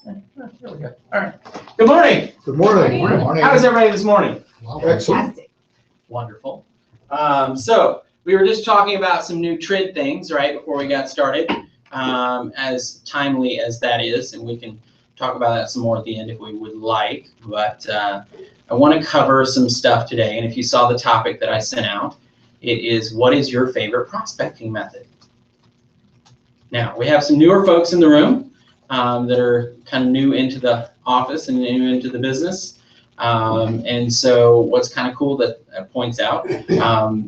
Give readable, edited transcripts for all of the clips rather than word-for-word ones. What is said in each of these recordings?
There we go. All right. Good morning. Good morning. Good morning. How is everybody this morning? Excellent. Wonderful. So we were just talking about some new TRID things, right, before we got started, as timely as that is, and we can talk about that some more at the end if we would like. But I want to cover some stuff today, and if you saw the topic that I sent out, it is, what is your favorite prospecting method? Now, we have some newer folks in the room that are kind of new into the office and new into the business. And so what's kind of cool that points out,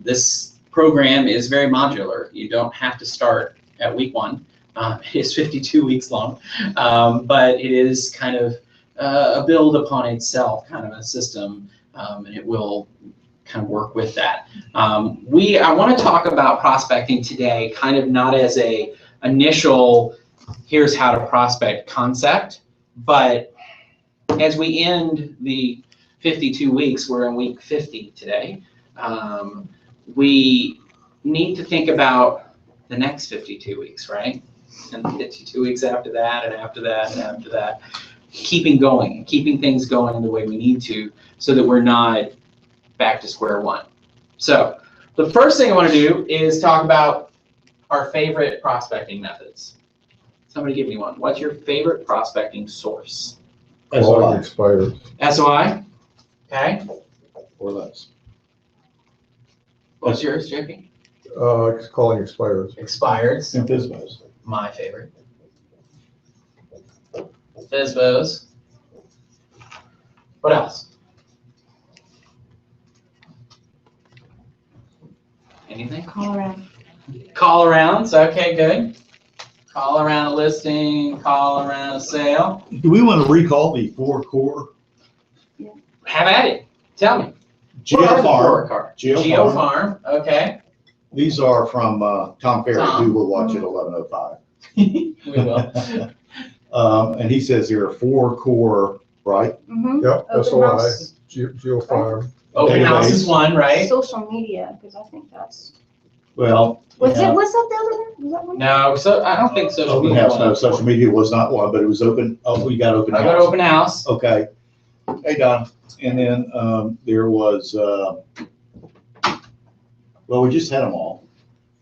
this program is very modular. You don't have to start at week one. It is 52 weeks long, but it is kind of a build upon itself, kind of a system, and it will kind of work with that. I want to talk about prospecting today, kind of not as a initial, here's how to prospect concept, but as we end the 52 weeks, we're in week 50 today, we need to think about the next 52 weeks, right? And 52 weeks after that, and after that, and after that, keeping going, keeping things going the way we need to, so that we're not back to square one. So the first thing I want to do is talk about our favorite prospecting methods. Somebody give me one. What's your favorite prospecting source? Calling expired. SOI? Okay. Or less. What's yours, JP? Calling expires. Expireds. And FSBOs. My favorite. FSBOs. What else? Anything? Call around. Call arounds. Okay, good. Call around a listing, call around a sale. Do we want to recall the four core? Have at it. Tell me. What are the four GeoFarm. car? GeoFarm. GeoFarm. Okay. These are from Tom Ferry, Tom. who will watch at 11:05. We will. And he says there are four core, right? Mm-hmm. Yep, Open SOI, house. GeoFarm. Open house is Database. one, right? Social media, because I think that's. Well, What's yeah. that the other one? Was that one? No, so I don't think social Open media. house, no, social media was not one, but it was open. Oh, we got open I got house. open house. Okay. Hey, Don. And then there was, well, we just had them all.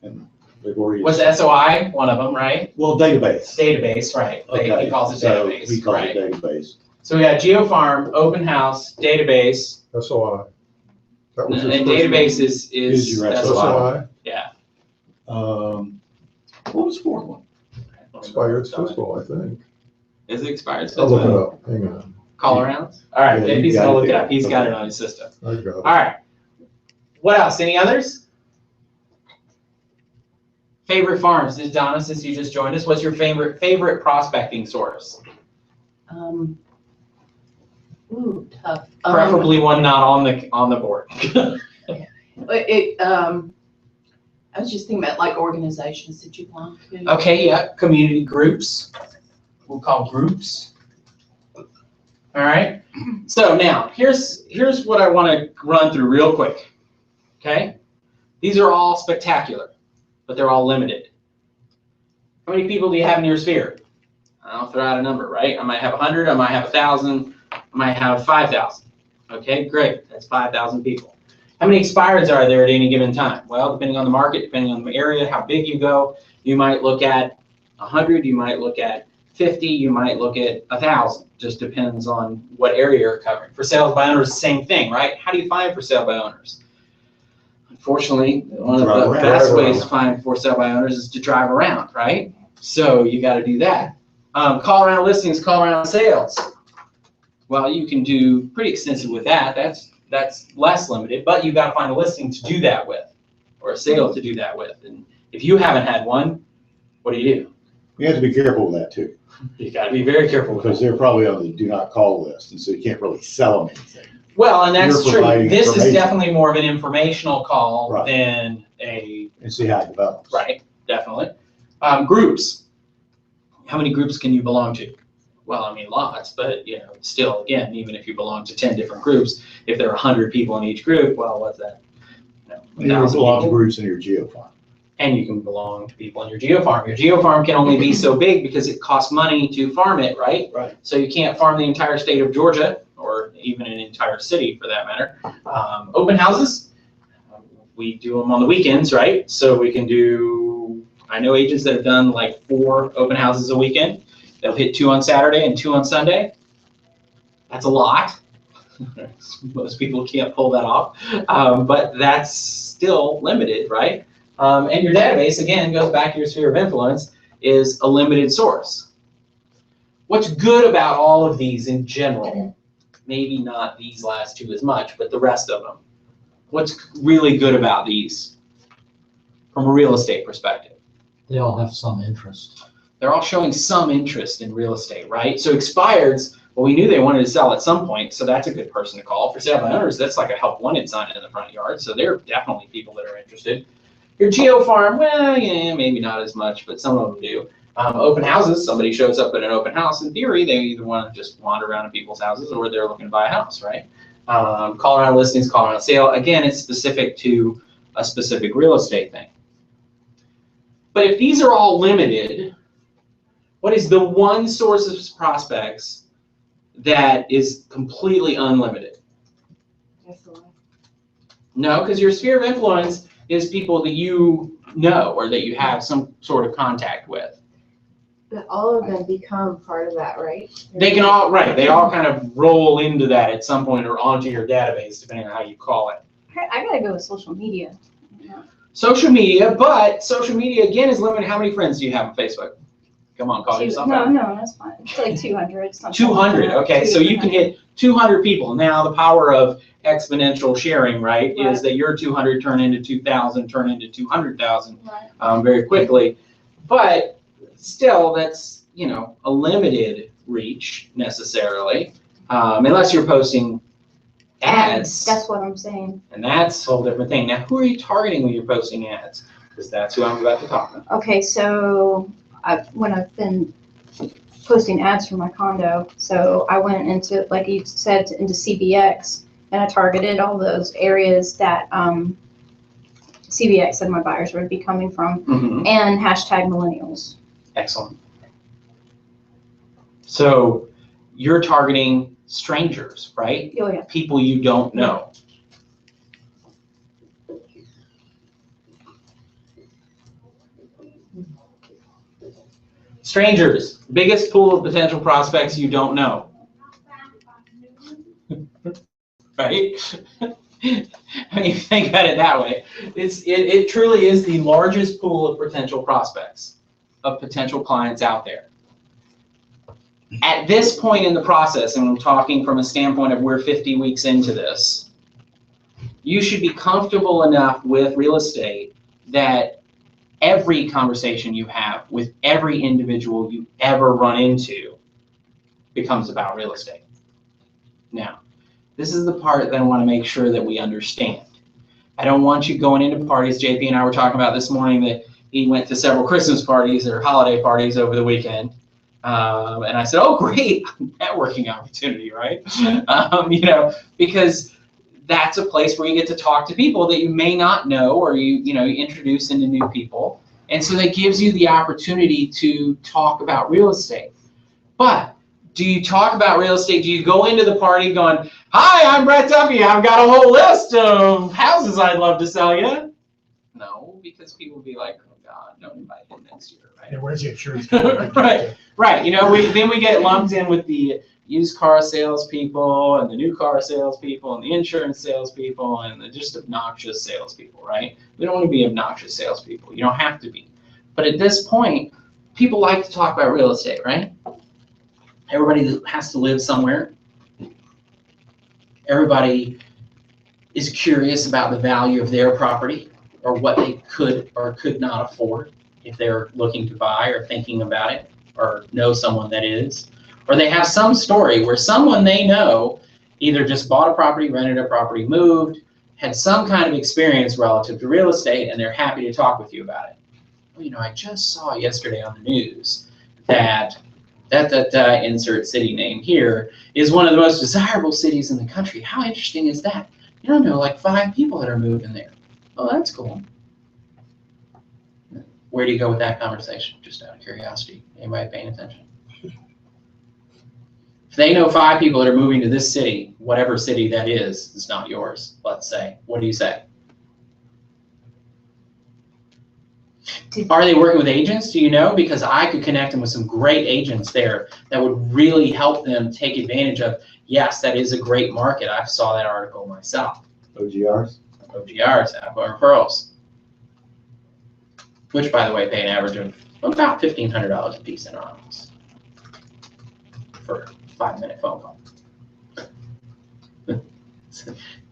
And they've already. Was SOI one of them, right? Well, database. Database, right? Okay. He calls it So database, he calls right? it database. So we got GeoFarm, open house, database, SOI. That was his and first database one. is your SOI. SOI, Yeah. What was the fourth one? expired fiscal, I think. Is it expired? I'll look it up. Hang on. Call arounds? All right, Yeah, you JP's got gonna it look it there. up. He's got it Okay. on his system. I got All it. right. What else? Any others? Favorite farms? Donna, since you just joined us, what's your favorite prospecting source? Tough. Preferably one not on the board. I was just thinking about like organizations that you belong to. Okay, yeah, community groups. We'll call groups. All right. So now here's what I want to run through real quick. Okay. These are all spectacular, but they're all limited. How many people do you have in your sphere? I'll throw out a number, right? I might have 100, I might have 1,000, I might have 5,000. Okay, great. That's 5,000 people. How many expireds are there at any given time? Well, depending on the market, depending on the area, how big you go, you might look at 100, you might look at 50, you might look at 1,000. Just depends on what area you're covering. For sales by owners, same thing, right? How do you find for sale by owners? Unfortunately, one of the best ways to find for sale by owners is to drive around, right? So you got to do that. Call around listings, call around sales. Well, you can do pretty extensive with that. That's less limited, but you got to find a listing to do that with, or a sale to do that with. And if you haven't had one, what do? You have to be careful with that too, You got to be very careful with because that. they're probably on the do not call list, and so you can't really sell them anything. Well, and that's You're true. providing This is information. definitely more of an informational call Right. than a, And see how it develops. right, definitely. Groups. How many groups can you belong to? Well, I mean, lots, but still, again, even if you belong to 10 different groups, if there are 100 people in each group, well, what's that? You belong to groups in your GeoFarm. and you can belong to people in your geofarm. Your geofarm can only be so big because it costs money to farm it, right? Right. So you can't farm the entire state of Georgia, or even an entire city for that matter. Open houses, we do them on the weekends, right? So we can do, I know agents that have done like 4 open houses a weekend. They'll hit 2 on Saturday and 2 on Sunday. That's a lot. Most people can't pull that off, but that's still limited, right? And your database, again, goes back to your sphere of influence, is a limited source. What's good about all of these in general, maybe not these last 2 as much, but the rest of them, what's really good about these from a real estate perspective? They all have some interest. They're all showing some interest in real estate, right? So expireds, well, we knew they wanted to sell at some point, so that's a good person to call. For sale by owners, that's like a help wanted sign in the front yard, so they're definitely people that are interested. Your geofarm, well, yeah, maybe not as much, but some of them do. Open houses, somebody shows up at an open house, in theory, they either want to just wander around in people's houses or they're looking to buy a house, right? Call around listings, call around sale. Again, it's specific to a specific real estate thing. But if these are all limited, what is the one source of prospects that is completely unlimited? No, because your sphere of influence is people that you know or that you have some sort of contact with. But all of them become part of that, right? They can all, right, they all kind of roll into that at some point or onto your database, depending on how you call it. I gotta go with social media. Social media, but social media, again, is limited. How many friends do you have on Facebook? Come on, call yourself out. No, that's fine. It's like 200. It's not 200, okay, so you can hit 200 people. Now, the power of exponential sharing, right, is that your 200 turn into 2,000, turn into 200,000 very quickly. But still, that's, you know, a limited reach necessarily, unless you're posting ads. That's what I'm saying. And that's a whole different thing. Now, who are you targeting when you're posting ads? Because that's who I'm about to talk about. Okay, so when I've been posting ads for my condo, so I went into, like you said, into CBX, and I targeted all those areas that CBX said my buyers would be coming from, and hashtag millennials. Excellent. So you're targeting strangers, right? Oh, yeah. People you don't know. Strangers, biggest pool of potential prospects you don't know. Right? I mean, think about it that way. It truly is the largest pool of potential prospects, of potential clients out there. At this point in the process, and I'm talking from a standpoint of we're 50 weeks into this, you should be comfortable enough with real estate that every conversation you have with every individual you ever run into becomes about real estate. Now, this is the part that I want to make sure that we understand. I don't want you going into parties. JP and I were talking about this morning that he went to several Christmas parties or holiday parties over the weekend. And I said, oh, great, networking opportunity, right? You know, because that's a place where you get to talk to people that you may not know, or you introduce into new people. And so that gives you the opportunity to talk about real estate. But do you talk about real estate? Do you go into the party going, hi, I'm Brett Duffy. I've got a whole list of houses I'd love to sell you? No, because people will be like, oh God, don't invite him next year, right? Yeah, where's the insurance? Right. You know, then we get lumped in with the used car salespeople and the new car salespeople and the insurance salespeople and the just obnoxious salespeople, right? We don't want to be obnoxious salespeople. You don't have to be. But at this point, people like to talk about real estate, right? Everybody has to live somewhere. Everybody is curious about the value of their property or what they could or could not afford if they're looking to buy or thinking about it or know someone that is. Or they have some story where someone they know either just bought a property, rented a property, moved, had some kind of experience relative to real estate, and they're happy to talk with you about it. Well, you know, I just saw yesterday on the news that insert city name here is one of the most desirable cities in the country. How interesting is that? You don't know, like 5 people that are moving there. Oh, that's cool. Where do you go with that conversation? Just out of curiosity. Anybody paying attention? If they know 5 people that are moving to this city, whatever city that is, it's not yours, let's say. What do you say? Are they working with agents? Do you know? Because I could connect them with some great agents there that would really help them take advantage of, yes, that is a great market. I saw that article myself. OGRs? OGRs, outgoing referrals. Which, by the way, pay an average of about $1,500 a piece in our office for a 5-minute phone call.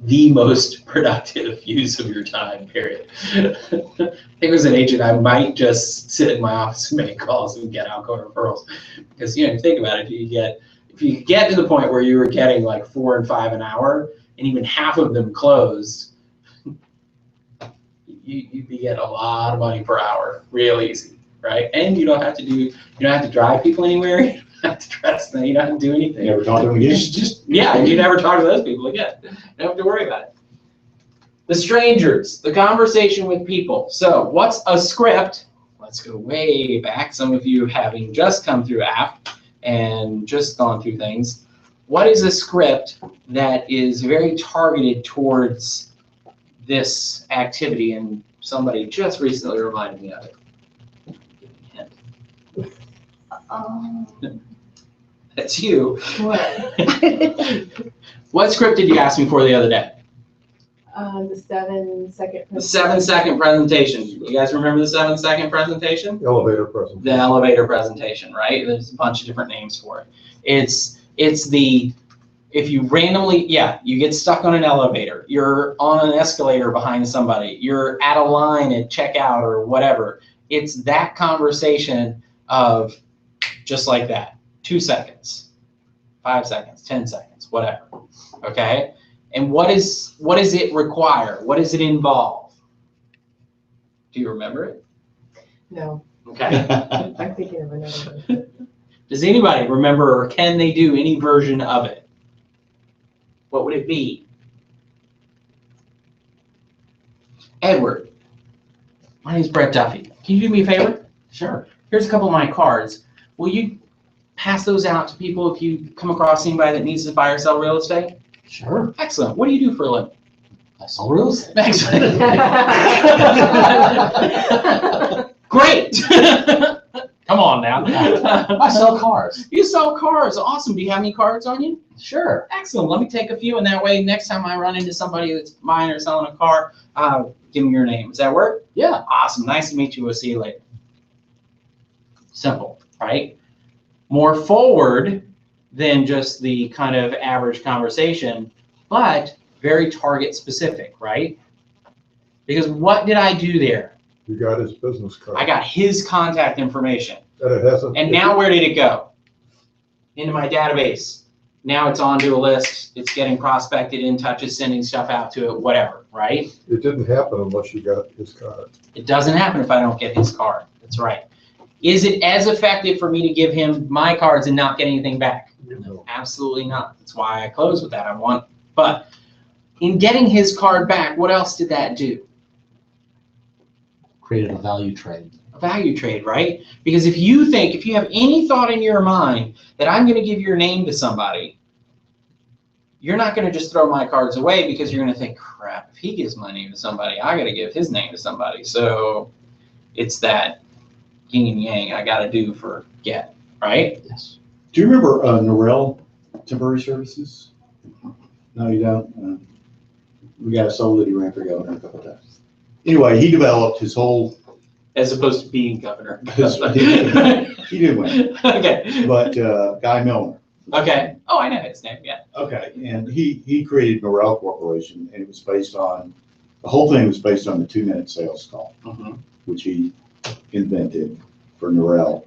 The most productive use of your time, period. If it was an agent, I might just sit in my office and make calls and get outgoing referrals. Because, you know, if you think about it, if you get to the point where you were getting like 4 and 5 an hour, and even half of them closed, you'd be getting a lot of money per hour, real easy, right? And you don't have to drive people anywhere. You don't have to dress them. You don't have to do anything. Never talk to them again? You never talk to those people again. You don't have to worry about it. The strangers, the conversation with people. So what's a script? Let's go way back. Some of you having just come through app and just gone through things. What is a script that is very targeted towards this activity? And somebody just recently reminded me of it. That's you. What? What script did you ask me for the other day? The 7-second. The 7-second presentation. You guys remember the 7-second presentation? Elevator presentation. The elevator presentation, right? There's a bunch of different names for it. It's the, if you randomly, you get stuck on an elevator, you're on an escalator behind somebody, you're at a line at checkout or whatever. It's that conversation of just like that. 2 seconds, 5 seconds, 10 seconds, whatever, okay? And what does it require? What does it involve? Do you remember it? No, Okay. I'm thinking of another one. Does anybody remember, or can they do any version of it? What would it be? Edward, my name's Brett Duffy. Can you do me a favor? Sure. Here's a couple of my cards. Will you pass those out to people if you come across anybody that needs to buy or sell real estate? Sure, Excellent. What do you do for a living? I sell real estate. Excellent. Great. Come on now. I sell cars. You sell cars. Awesome. Do you have any cards on you? Sure. Excellent. Let me take a few, and that way next time I run into somebody that's buying or selling a car, give me your name. Does that work? Yeah. Awesome. Nice to meet you. We'll see you later. Simple, right? More forward than just the kind of average conversation, but very target specific, right? Because what did I do there? You got his business card. I got his contact information. And it hasn't. And now where did it go? Into my database. Now it's onto a list. It's getting prospected, in touches, sending stuff out to it, whatever, right? It didn't happen unless you got his card. It doesn't happen if I don't get his card. That's right. Is it as effective for me to give him my cards and not get anything back? No. Absolutely not. That's why I close with that. But in getting his card back, what else did that do? Created a value trade. A value trade, right? Because if you have any thought in your mind that I'm going to give your name to somebody, you're not going to just throw my cards away, because you're going to think, crap, if he gives my name to somebody, I got to give his name to somebody. So it's that yin and yang I got to do for get, right? Yes. Do you remember Norrell Temporary Services? No, you don't? We got a Solidity Rancher governor a couple of times. Anyway, he developed his whole, As opposed to being governor. he did win, Okay. but Guy Milner. Okay. Oh, I know his name, yeah. Okay, and he created Norrell Corporation, and it was based on, the whole thing was based on the 2-minute sales call, which he invented for Norrell.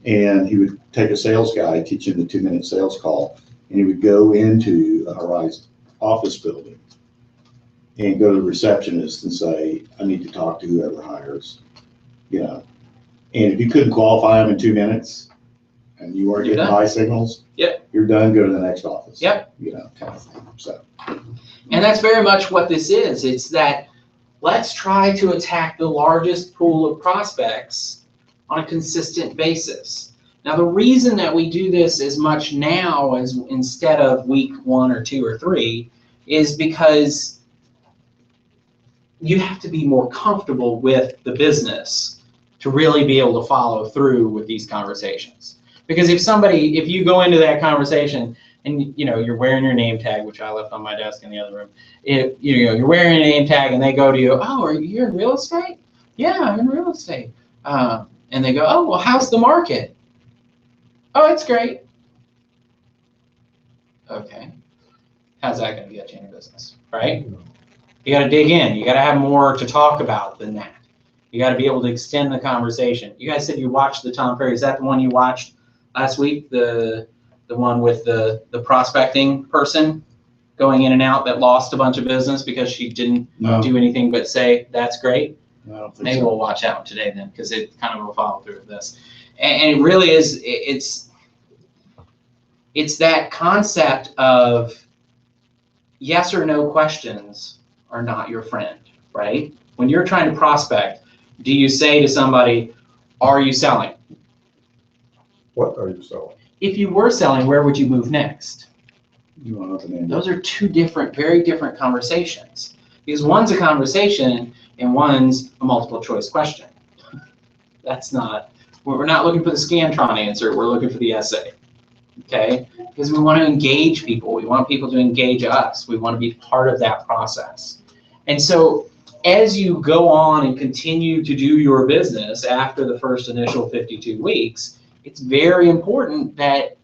And he would take a sales guy, teach him the 2-minute sales call, and he would go into a Horizon office building and go to the receptionist and say, I need to talk to whoever hires, you know. And if you couldn't qualify them in 2 minutes and you weren't You're getting done. high signals, Yep. you're done, go to the next office. Yep. You know, kind of thing, so. And that's very much what this is. It's that let's try to attack the largest pool of prospects on a consistent basis. Now, the reason that we do this as much now as instead of week 1 or 2 or 3 is because you have to be more comfortable with the business to really be able to follow through with these conversations. Because if you go into that conversation and you're wearing your name tag, which I left on my desk in the other room, you're wearing a name tag and they go to you, oh, are you in real estate? Yeah, I'm in real estate. And they go, oh, well, how's the market? Oh, it's great. Okay. How's that going to get you in your business, right? You got to dig in. You got to have more to talk about than that. You got to be able to extend the conversation. You guys said you watched the Tom Ferry. Is that the one you watched last week? The one with the prospecting person going in and out that lost a bunch of business because she didn't do anything but say, that's great? I don't think Maybe so. we'll watch out today then, because it kind of will follow through with this. And it really is, it's that concept of yes or no questions are not your friend, right? When you're trying to prospect, do you say to somebody, are you selling? What are you selling? If you were selling, where would you move next? You want nothing in. Those are two very different conversations. Because one's a conversation and one's a multiple choice question. That's not, we're not looking for the Scantron answer, we're looking for the essay, okay? Because we want to engage people. We want people to engage us. We want to be part of that process. And so as you go on and continue to do your business after the first initial 52 weeks, it's very important that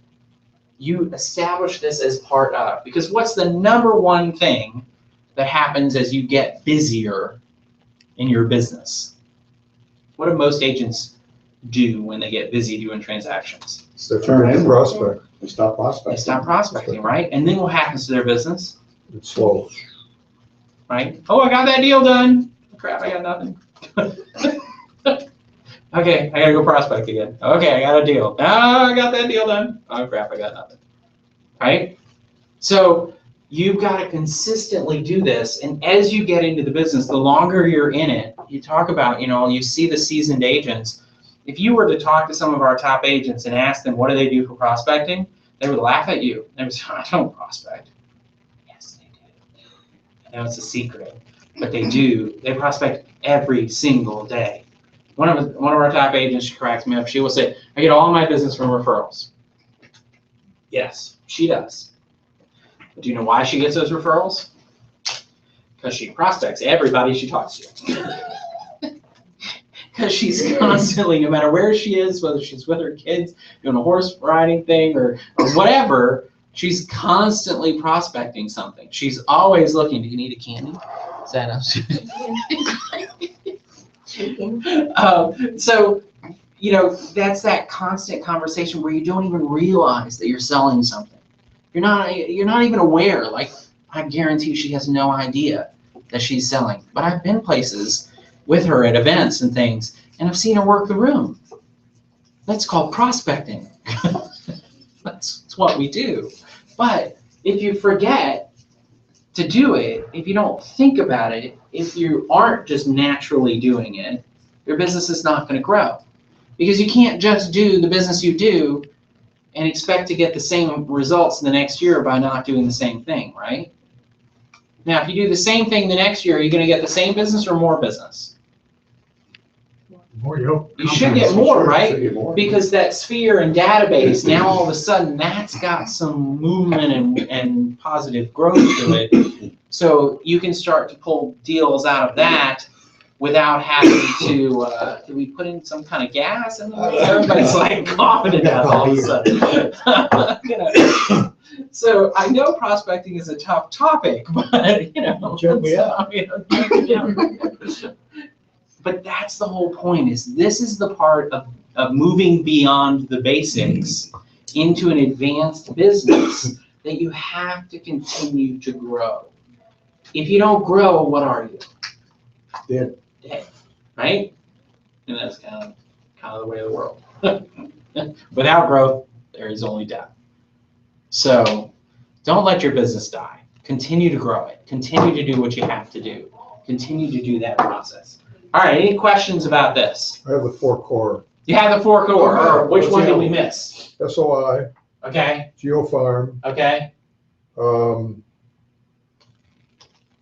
you establish this as part of, because what's the number one thing that happens as you get busier in your business? What do most agents do when they get busy doing transactions? They turn in prospect. They stop prospecting. They stop prospecting, right? And then what happens to their business, It's slow. right? Oh, I got that deal done. Crap, I got nothing. Okay, I gotta go prospect again. Okay, I got a deal. Ah, I got that deal done. Oh crap, I got nothing. Right? So you've got to consistently do this, and as you get into the business, the longer you're in it, you talk about, you see the seasoned agents. If you were to talk to some of our top agents and ask them what do they do for prospecting, they would laugh at you. They would say, I don't prospect. Yes, they do. I know it's a secret, but they do. They prospect every single day. One of our top agents, she cracks me up. She will say, I get all my business from referrals. Yes, she does. But do you know why she gets those referrals? Because she prospects everybody she talks to. Because she's constantly, no matter where she is, whether she's with her kids, doing a horse riding thing or whatever, she's constantly prospecting something. She's always looking, do you need a candy? Is that so, that's that constant conversation where you don't even realize that you're selling something. You're not even aware. Like, I guarantee she has no idea that she's selling. But I've been places with her at events and things, and I've seen her work the room. That's called prospecting. That's what we do. But if you forget to do it, if you don't think about it, if you aren't just naturally doing it, your business is not going to grow. Because you can't just do the business you do and expect to get the same results the next year by not doing the same thing, right? Now, if you do the same thing the next year, are you going to get the same business or more business? More you hope. You should get more, right? Should get more. Because that sphere and database, now all of a sudden, that's got some movement and positive growth to it. So you can start to pull deals out of that without having to, did we put in some kind of gas in there? Everybody's like coughing it out all of a sudden. So I know prospecting is a tough topic, but Check me out. But that's the whole point, is this is the part of moving beyond the basics into an advanced business that you have to continue to grow. If you don't grow, what are you? Dead. Dead, right? And that's kind of the way of the world. Without growth, there is only death. So don't let your business die. Continue to grow it. Continue to do what you have to do. continue to do that process. All right, any questions about this? I have the four core, You have the four core, or which one did we miss? SOI, Okay, GeoFarm, okay.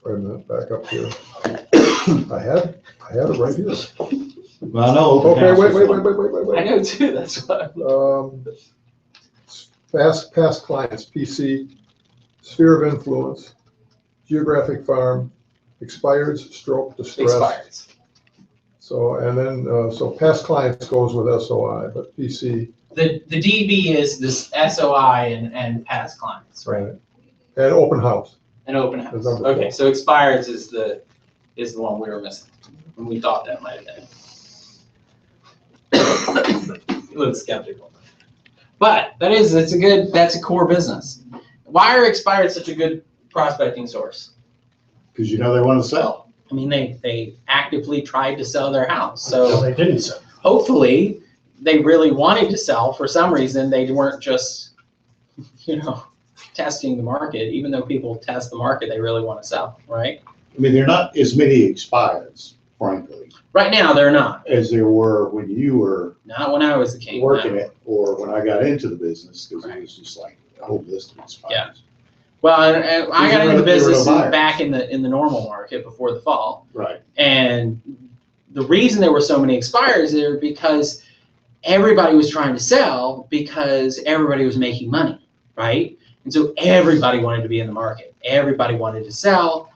wait a minute, back up here. I had it right here. Well, I know. open Okay, house wait, is wait, one. wait, wait, wait, wait, I wait. know too, that's what. Past clients, PC, sphere of influence, geographic farm, expireds, stroke, distress. Expires. So, and then, so past clients goes with SOI, but PC, The DB is this SOI and past clients, right? and open house. And open house. That's number Okay, four. so expires is the one we were missing. And we thought that might have been. You look skeptical. But that's a core business. Why are expired such a good prospecting source? Cause you know they want to sell. I mean, they actively tried to sell their house, No, so they didn't sell. hopefully they really wanted to sell. For some reason, they weren't just, testing the market. Even though people test the market, they really want to sell, right? I mean, there are not as many expires, frankly, Right now, they're not. as there were when you were Not when I was the king. working no. it or when I got into the business, because it was just like a whole list of expires. Yeah. Well, and I got into the There were no business buyers. back in the normal market before the fall. Right. And the reason there were so many expires is because everybody was trying to sell because everybody was making money, right? And so everybody wanted to be in the market. Everybody wanted to sell.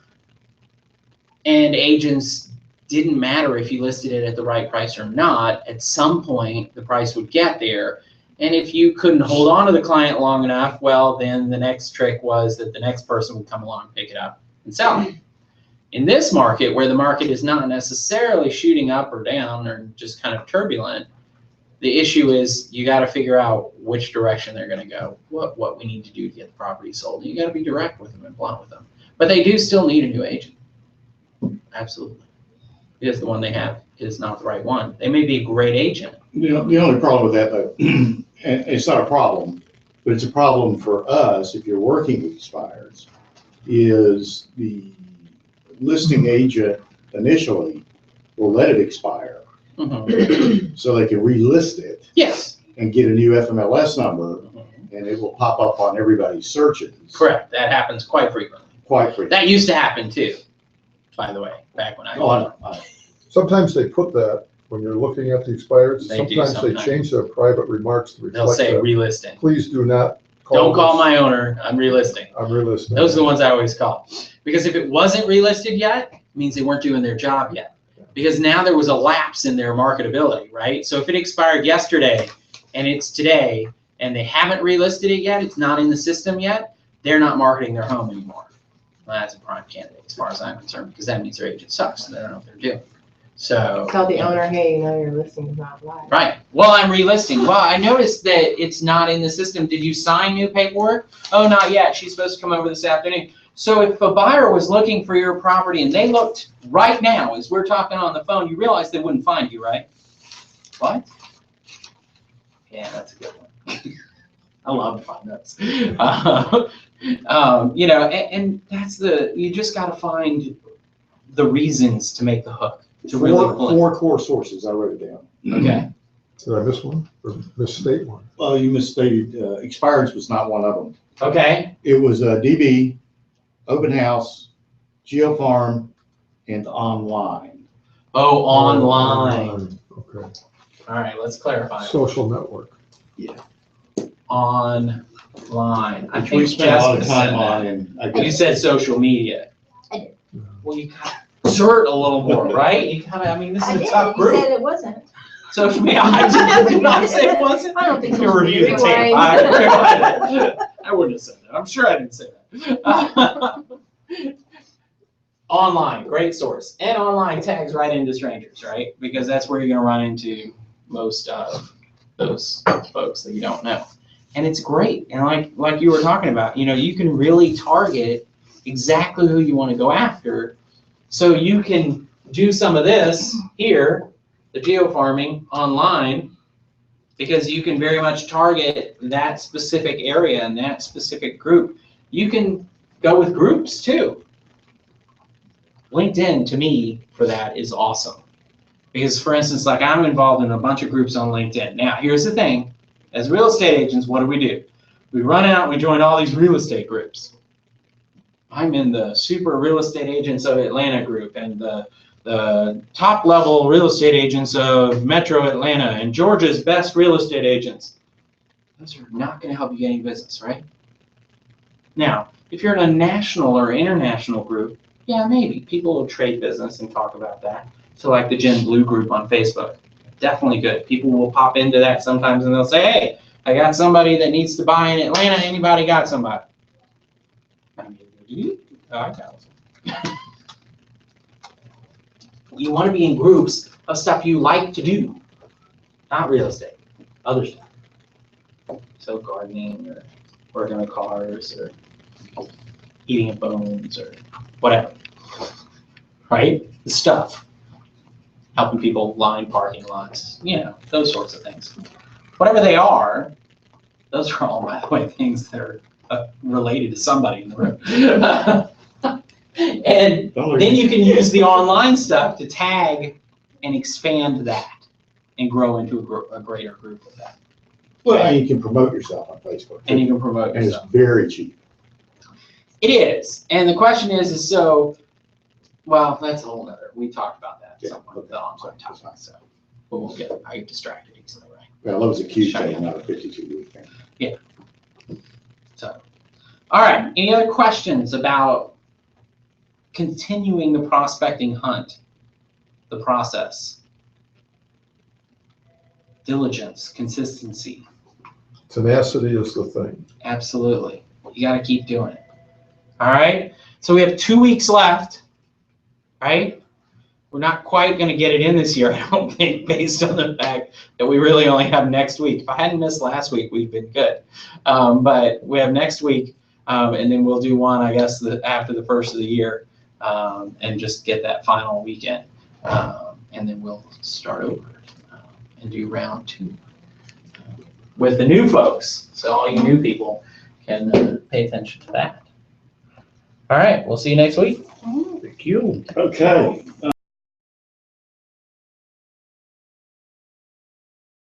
And agents didn't matter if you listed it at the right price or not. At some point, the price would get there. And if you couldn't hold on to the client long enough, well, then the next trick was that the next person would come along and pick it up and sell it. In this market, where the market is not necessarily shooting up or down or just kind of turbulent, the issue is you got to figure out which direction they're going to go, what we need to do to get the property sold. You got to be direct with them and blunt with them. But they do still need a new agent. Absolutely. Because the one they have is not the right one. They may be a great agent. The only problem with that, though, and it's not a problem, but it's a problem for us if you're working with expires, is the listing agent initially will let it expire Mhm. so they can relist it Yes. and get a new FMLS number, and it will pop up on everybody's searches. Correct. That happens quite frequently. Quite frequently. That used to happen too, by the way, back when I. Oh, I know. Sometimes they put that, when you're looking at the expireds, They do sometimes they sometimes. change their private remarks to They'll reflect say that. relisting. Please do not Don't call this. my owner, I'm relisting. I'm relisting. Those are the ones I always call. Because if it wasn't relisted yet, it means they weren't doing their job yet. Because now there was a lapse in their marketability, right? So if it expired yesterday and it's today and they haven't relisted it yet, it's not in the system yet, they're not marketing their home anymore. Well, that's a prime candidate as far as I'm concerned, because that means their agent sucks and they don't know what they're doing. So. Tell the owner, hey, your listing is not live. Right. Well, I'm relisting. Well, I noticed that it's not in the system. Did you sign new paperwork? Oh, not yet. She's supposed to come over this afternoon. So if a buyer was looking for your property and they looked right now, as we're talking on the phone, you realize they wouldn't find you, right? What? Yeah, that's a good one. I love to find those. And that's you just got to find the reasons to make the hook. To really pull it. Four core sources, I wrote it down. Okay. Did I miss one or misstate one? Well, you misstated, expireds was not one of them. Okay. It was DB, open house, GeoFarm, and online. Oh, online. Okay. All right, let's clarify. Social network. Online. I Which we think spent a lot of Jessica said time on, that. and I You guess, said social media. I did. Well, you gotta exert a little more, right? You gotta, this I is a did, tough you group. said it wasn't. Social media, I did not say it wasn't. I don't think You social review the media tape. was. I wouldn't have said that. I'm sure I didn't say that. Online, great source. And online tags right into strangers, right? Because that's where you're gonna run into most of those folks that you don't know. And it's great. And like you were talking about, you can really target exactly who you want to go after. So you can do some of this here, the geofarming online, because you can very much target that specific area and that specific group. You can go with groups too. LinkedIn to me for that is awesome. Because for instance, like I'm involved in a bunch of groups on LinkedIn. Now, here's the thing. As real estate agents, what do? We run out and we join all these real estate groups. I'm in the Super Real Estate Agents of Atlanta group and the top level real estate agents of Metro Atlanta and Georgia's best real estate agents. Those are not going to help you get any business, right? Now, if you're in a national or international group, yeah, maybe people will trade business and talk about that. So like the Gen Blue group on Facebook, definitely good. People will pop into that sometimes and they'll say, hey, I got somebody that needs to buy in Atlanta. Anybody got somebody? I got some. You want to be in groups of stuff you like to do, not real estate, other stuff. So gardening or working on cars or eating at Bones or whatever, right? The stuff. Helping people line parking lots, you know, those sorts of things. Whatever they are, those are all, by the way, things that are related to somebody in the room. And then you can use the online stuff to tag and expand that and grow into a greater group of that. Well, and you can promote yourself on Facebook. And you can promote And it's yourself. very cheap. It is. And the question is so, well, that's a whole nother, we talked about that at some point with the online topic, so. But we'll get, I get distracted easily, right? Well, it was a Q-day, not a 52-week thing. So, all right, any other questions about continuing the prospecting hunt, the process? Diligence, consistency, Tenacity is the thing. absolutely. You gotta keep doing it. All right, so we have 2 weeks left, right? We're not quite gonna get it in this year, I don't think, based on the fact that we really only have next week. If I hadn't missed last week, we'd been good. But we have next week, and then we'll do one, I guess, after the first of the year, and just get that final weekend. And then we'll start over and do round 2 with the new folks. So all you new people can pay attention to that. All right, we'll see you next week. Thank you. Okay.